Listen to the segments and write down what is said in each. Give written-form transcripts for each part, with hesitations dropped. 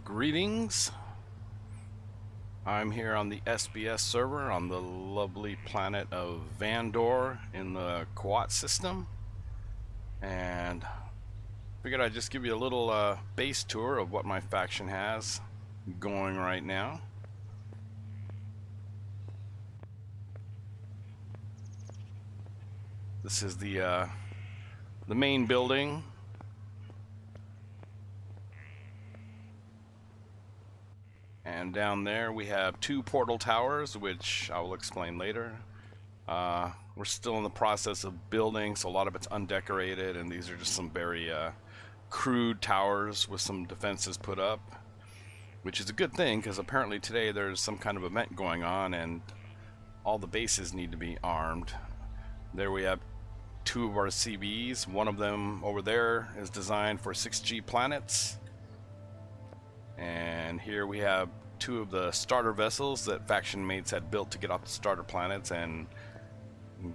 Greetings. I'm here on the SBS server on the lovely planet of Vandor in the Quat system, and figured I'd just give you a little base tour of what my faction has going right now. This is the main building. And down there we have two portal towers, which I will explain later. We're still in the process of building, so a lot of it's undecorated, and these are just some very crude towers with some defenses put up, which is a good thing because apparently today there's some kind of event going on and all the bases need to be armed. There we have two of our CBs. One of them over there is designed for 6G planets. And here we have two of the starter vessels that faction mates had built to get off the starter planets and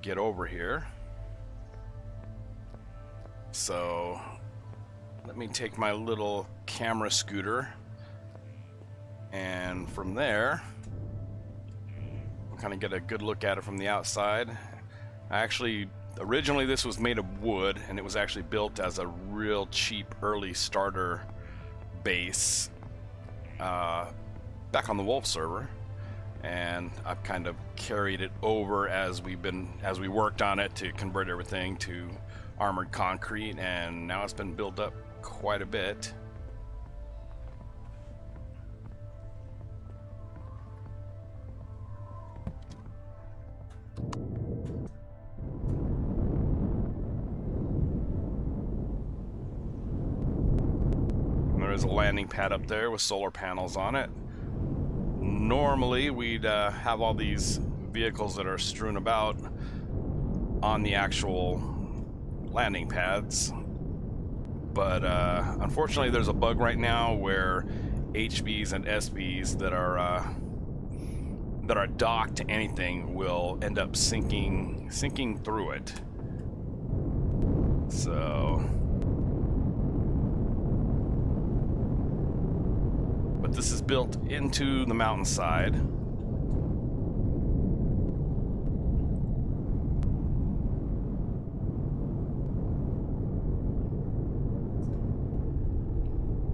get over here. So let me take my little camera scooter, and from there we'll kind of get a good look at it from the outside. Originally this was made of wood, and it was actually built as a real cheap early starter base back on the Wolf server, and I've kind of carried it over as we worked on it to convert everything to armored concrete, and now it's been built up quite a bit. There's a landing pad up there with solar panels on it. Normally we'd have all these vehicles that are strewn about on the actual landing pads, but unfortunately there's a bug right now where HBs and SBs that are docked to anything will end up sinking through it. So this is built into the mountainside.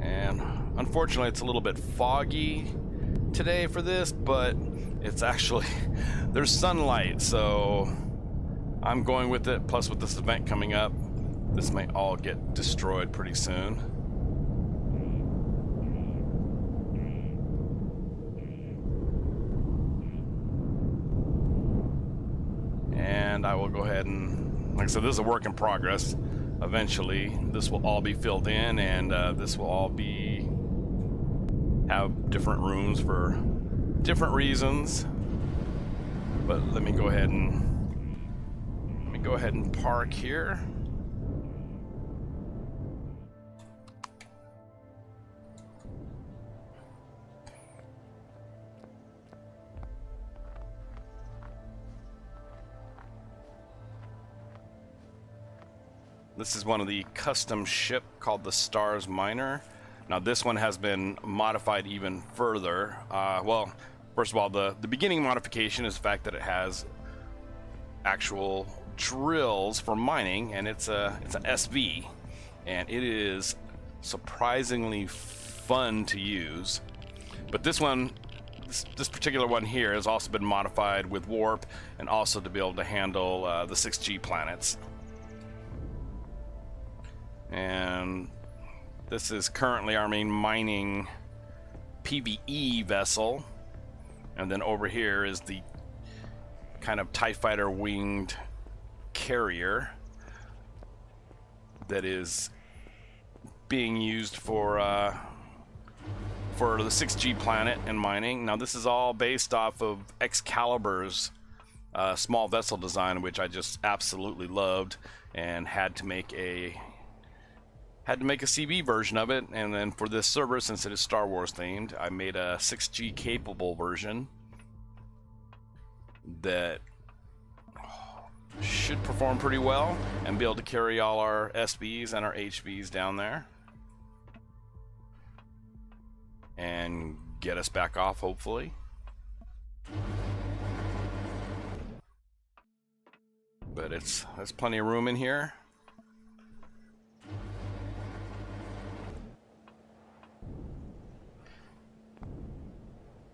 And unfortunately it's a little bit foggy today for this, but it's actually there's sunlight, so I'm going with it. Plus with this event coming up, this might all get destroyed pretty soon. And I will go ahead and, like I said, this is a work in progress. Eventually this will all be filled in, and this will all have different rooms for different reasons. But let me go ahead and park here. This is one of the custom ship called the Stars Miner. Now this one has been modified even further. Well, first of all, the beginning modification is the fact that it has actual drills for mining, and it's an SV, and it is surprisingly fun to use. But this particular one here has also been modified with warp, and also to be able to handle the 6G planets. And this is currently our main mining PvE vessel, and then over here is the kind of TIE fighter winged carrier that is being used for the 6G planet and mining. Now this is all based off of Excalibur's small vessel design, which I just absolutely loved, and had to make a CB version of it. And then for this server, since it is Star Wars themed, I made a 6G capable version that should perform pretty well and be able to carry all our SBs and our HBs down there. and get us back off, hopefully. But there's plenty of room in here.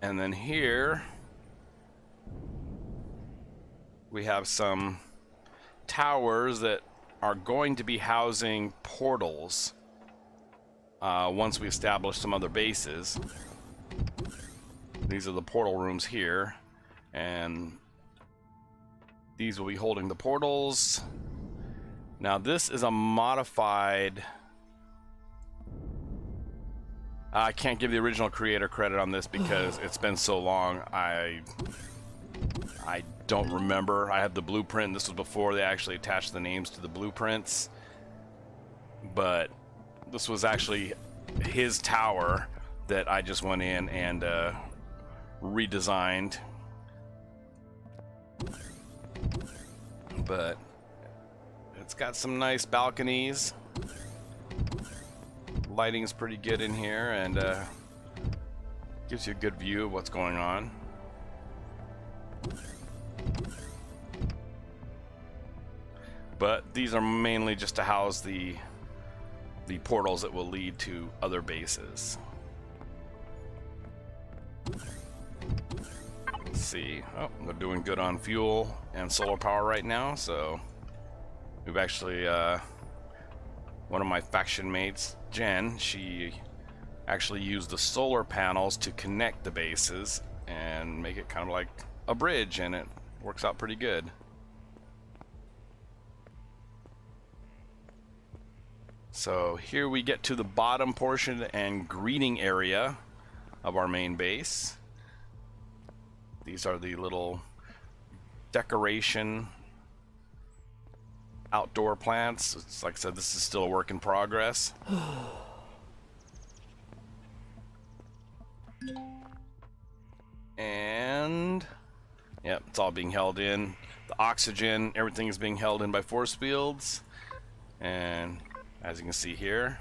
And then here we have some towers that are going to be housing portals once we establish some other bases. These are the portal rooms here, and these will be holding the portals. Now this is a modified... I can't give the original creator credit on this because it's been so long. I don't remember. I have the blueprint. This was before they actually attached the names to the blueprints. But this was actually his tower that I just went in and redesigned. But it's got some nice balconies. Lighting's pretty good in here, and gives you a good view of what's going on. But these are mainly just to house the portals that will lead to other bases. Let's see. Oh, they're doing good on fuel and solar power right now, so we've actually one of my faction mates, Jen, she actually used the solar panels to connect the bases and make it kind of like a bridge, and it works out pretty good. So here we get to the bottom portion and greeting area of our main base. These are the little decoration outdoor plants. It's like I said, this is still a work in progress. And yep, it's all being held in. The oxygen, everything is being held in by force fields. And as you can see here,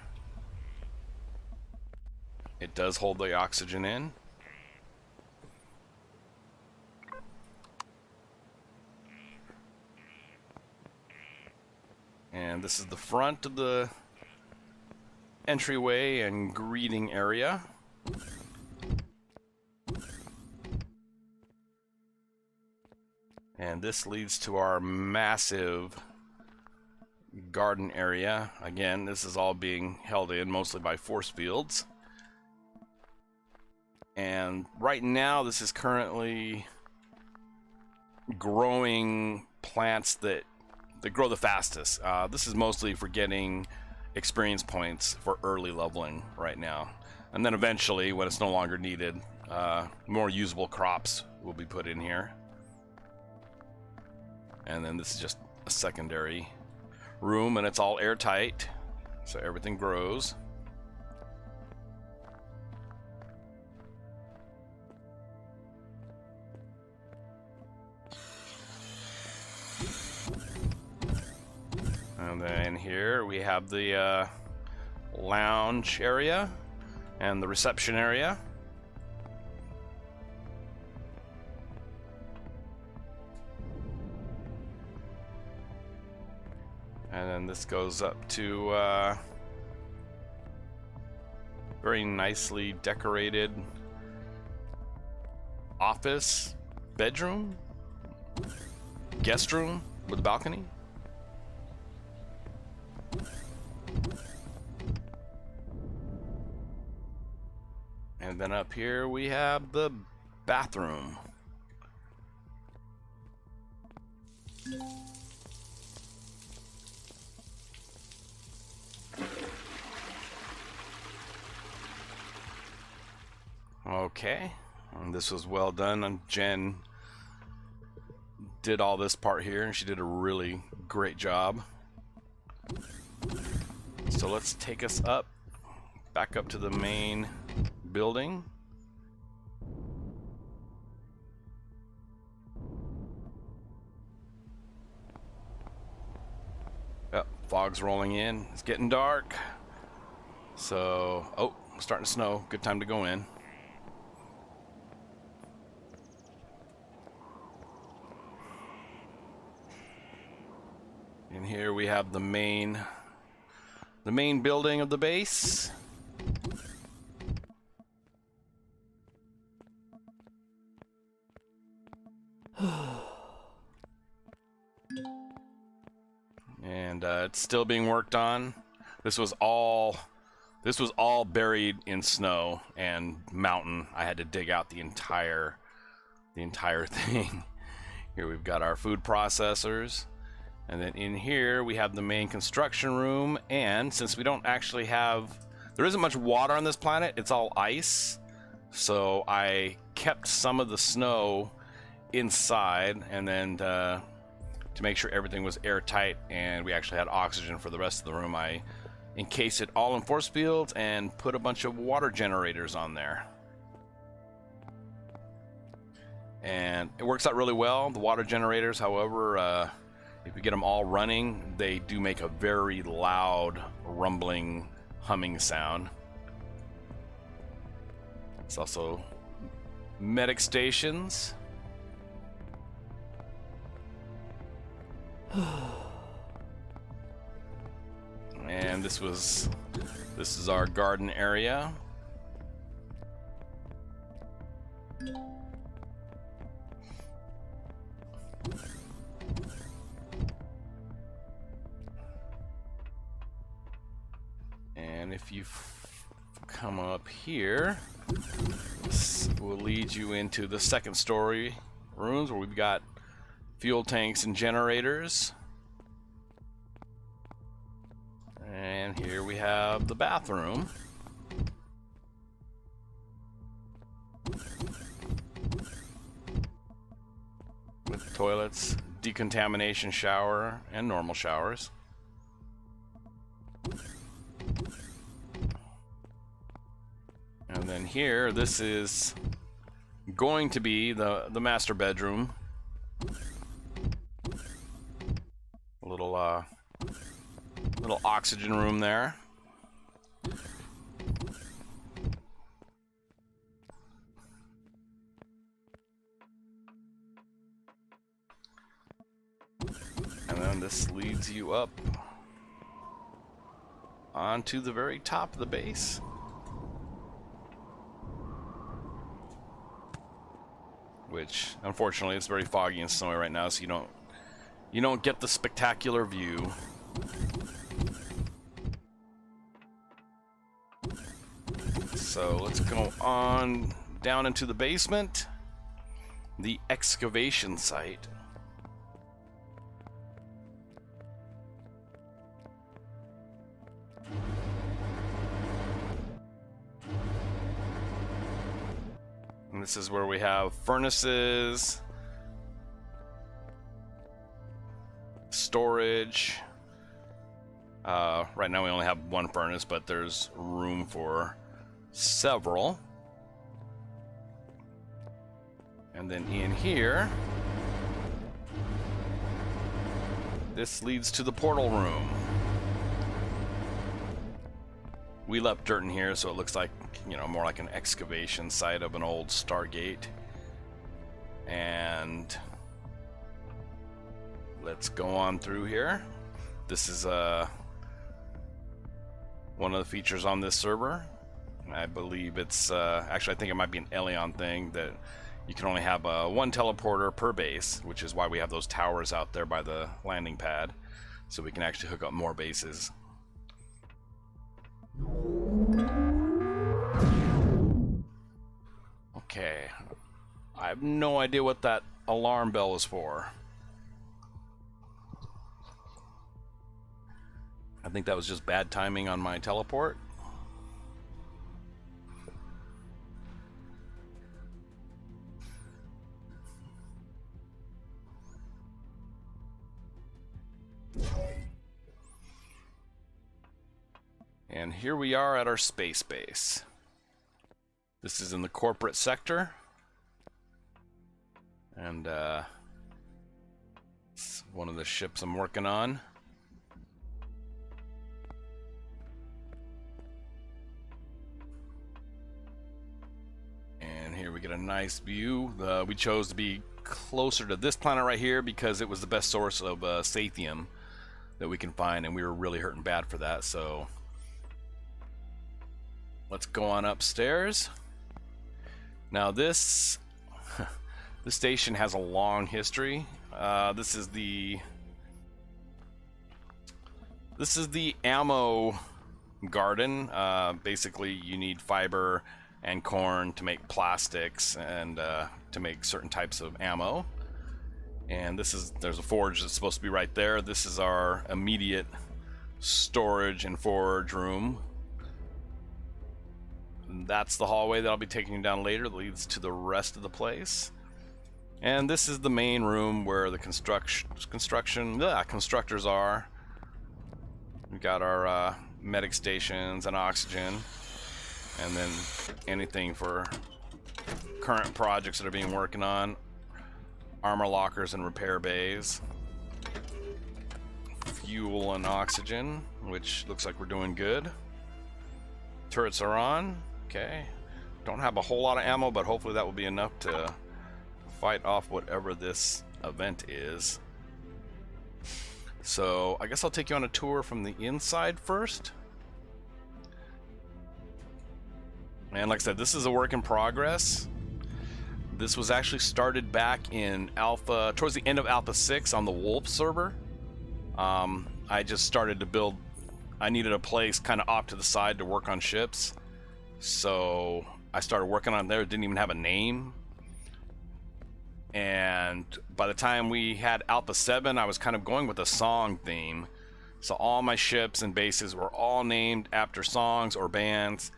it does hold the oxygen in. And this is the front of the entryway and greeting area. And this leads to our massive garden area. Again, this is all being held in mostly by force fields. And right now this is currently growing plants that grow the fastest. This is mostly for getting experience points for early leveling right now. And then eventually, when it's no longer needed, more usable crops will be put in here. And then this is just a secondary room, and it's all airtight, so everything grows. And then here we have the lounge area and the reception area. And then this goes up to very nicely decorated office, bedroom, guest room with a balcony. And then up here we have the bathroom. Okay, and this was well done. And Jen did all this part here, and she did a really great job. So let's take us up, back up to the main building. Yep, fog's rolling in. It's getting dark. So, oh, starting to snow. Good time to go in. And here we have the main building of the base. And it's still being worked on. This was all buried in snow and mountain. I had to dig out the entire thing. Here we've got our food processors. And then in here we have the main construction room, and since we don't actually have, there isn't much water on this planet, it's all ice, so I kept some of the snow inside, and then to make sure everything was airtight and we actually had oxygen for the rest of the room, I encased it all in force fields and put a bunch of water generators on there. And it works out really well. The water generators, however, if you get them all running, they do make a very loud, rumbling, humming sound. It's also medic stations. And this is our garden area. And if you come up here, this will lead you into the second story rooms where we've got fuel tanks and generators. And here we have the bathroom. With toilets, decontamination shower, and normal showers. And then here, this is going to be the master bedroom. A little oxygen room there. And then this leads you up onto the very top of the base. Which, unfortunately, it's very foggy and snowy right now, so you don't get the spectacular view. So let's go on down into the basement, the excavation site. And this is where we have furnaces, storage. Right now we only have one furnace, but there's room for several. And then in here, this leads to the portal room. We left dirt in here, so it looks like, you know, more like an excavation site of an old Stargate. And let's go on through here. This is one of the features on this server. I believe it's actually, I think it might be an Elion thing that you can only have one teleporter per base, which is why we have those towers out there by the landing pad, so we can actually hook up more bases. Okay, I have no idea what that alarm bell is for. I think that was just bad timing on my teleport. And here we are at our space base. This is in the corporate sector. And it's one of the ships I'm working on. get a nice view. We chose to be closer to this planet right here because it was the best source of Sathium that we can find, and we were really hurting bad for that. So let's go on upstairs. Now this this station has a long history. This is the ammo garden. Basically, you need fiber and corn to make plastics and to make certain types of ammo. And there's a forge that's supposed to be right there. This is our immediate storage and forge room. And that's the hallway that I'll be taking you down later that leads to the rest of the place. And this is the main room where the constructors are. We've got our medic stations and oxygen, and then anything for current projects that are being working on. Armor lockers and repair bays. Fuel and oxygen, which looks like we're doing good. Turrets are on. Okay. Don't have a whole lot of ammo, but hopefully that will be enough to fight off whatever this event is. So I guess I'll take you on a tour from the inside first. And like I said, this is a work in progress. This was actually started back in Alpha, towards the end of Alpha 6 on the Wolf server. I just started to build, I needed a place kind of off to the side to work on ships. So I started working on there, it didn't even have a name. And by the time we had Alpha 7, I was kind of going with a song theme. So all my ships and bases were all named after songs or bands.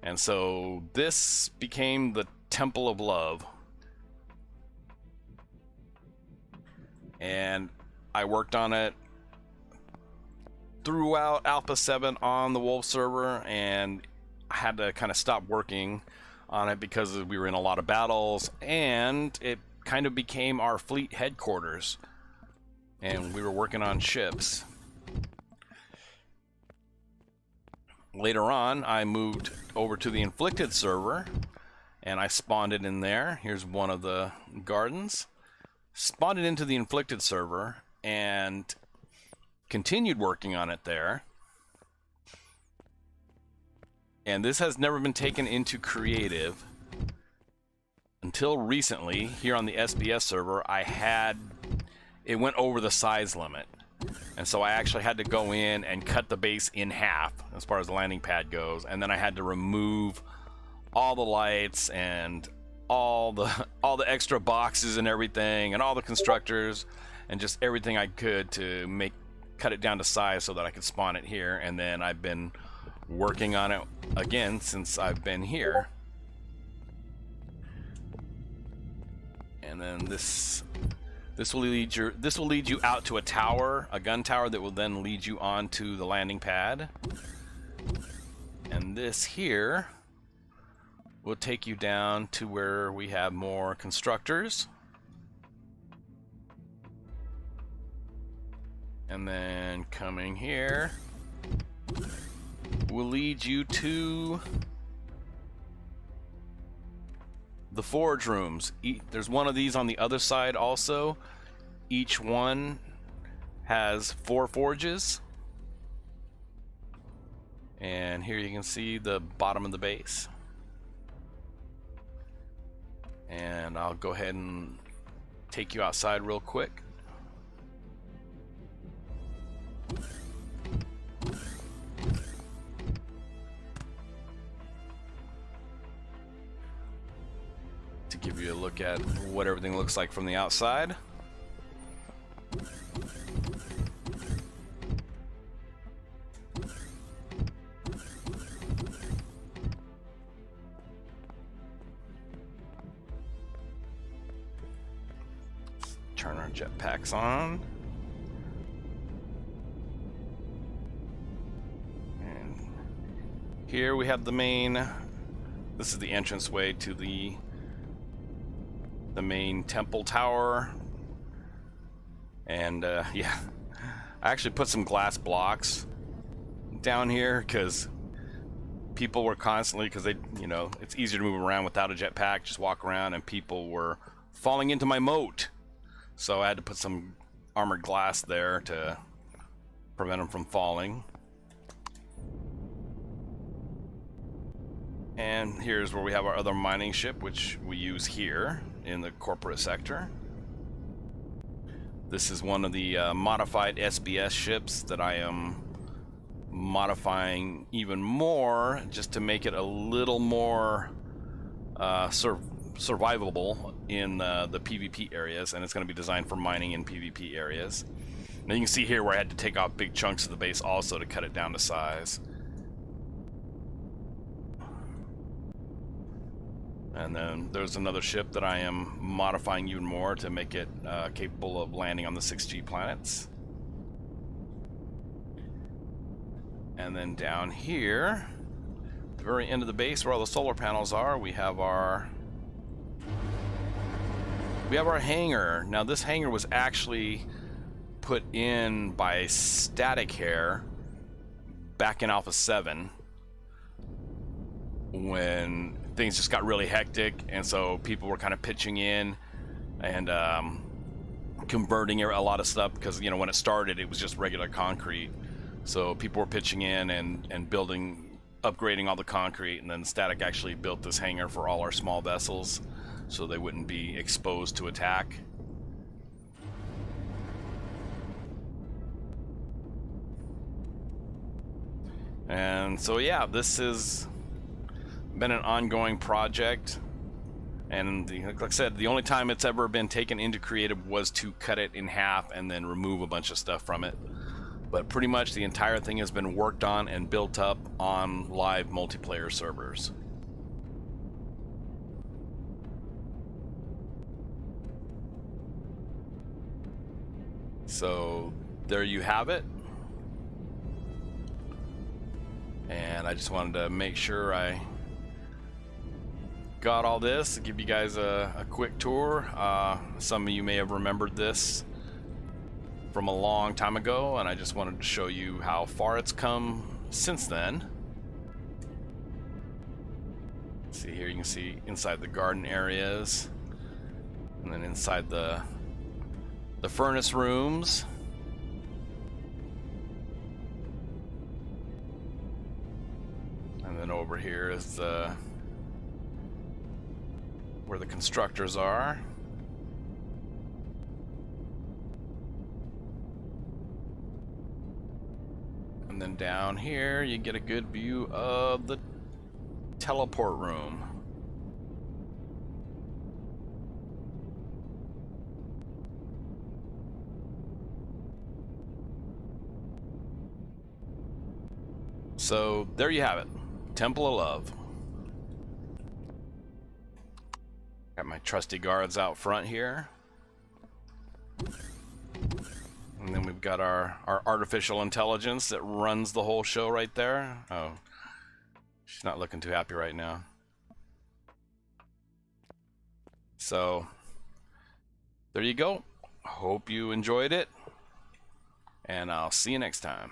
And so this became the Temple of Love. And I worked on it throughout Alpha 7 on the Wolf server, and I had to kind of stop working on it because we were in a lot of battles, and it kind of became our fleet headquarters, and we were working on ships. Later on, I moved over to the Inflicted server, and I spawned it in there. Here's one of the gardens. Spawned it into the Inflicted server, and continued working on it there. And this has never been taken into creative until recently. Here on the SBS server, it went over the size limit, and so I actually had to go in and cut the base in half as far as the landing pad goes, and then I had to remove all the lights and all the extra boxes and everything, and all the constructors, and just everything I could to cut it down to size so that I could spawn it here. And then I've been working on it again since I've been here. And then this will lead you out to a tower, a gun tower that will then lead you onto the landing pad. And this here will take you down to where we have more constructors. And then coming here will lead you to the forge rooms. There's one of these on the other side also. Each one has 4 forges. And here you can see the bottom of the base. And I'll go ahead and take you outside real quick. To give you a look at what everything looks like from the outside. Turn our jetpacks on. And here we have the main, this is the entranceway to the main temple tower. And yeah, I actually put some glass blocks down here because people were constantly, because they, you know, it's easier to move around without a jetpack, just walk around, and people were falling into my moat. So I had to put some armored glass there to prevent them from falling. And here's where we have our other mining ship, which we use here in the corporate sector. This is one of the modified SBS ships that I am modifying even more, just to make it a little more survivable in the PvP areas, and it's going to be designed for mining in PvP areas. Now you can see here where I had to take out big chunks of the base also to cut it down to size. And then there's another ship that I am modifying even more to make it capable of landing on the 6G planets. And then down here, at the very end of the base where all the solar panels are, we have our hangar. Now this hangar was actually put in by Static Hair back in Alpha 7 when things just got really hectic, and so people were kind of pitching in and converting a lot of stuff, because, you know, when it started it was just regular concrete, so people were pitching in and building, upgrading all the concrete, and then Static actually built this hangar for all our small vessels so they wouldn't be exposed to attack. And so yeah, this has been an ongoing project, and like I said, the only time it's ever been taken into creative was to cut it in half and then remove a bunch of stuff from it. But pretty much the entire thing has been worked on and built up on live multiplayer servers. So there you have it. And I just wanted to make sure I got all this to give you guys a quick tour. Some of you may have remembered this from a long time ago, and I just wanted to show you how far it's come since then. See here, you can see inside the garden areas, and then inside the furnace rooms. And then over here is where the constructors are. And then down here you get a good view of the teleport room. So there you have it, Temple of Love. Got my trusty guards out front here. And then we've got our artificial intelligence that runs the whole show right there. Oh, she's not looking too happy right now. So there you go. Hope you enjoyed it, and I'll see you next time.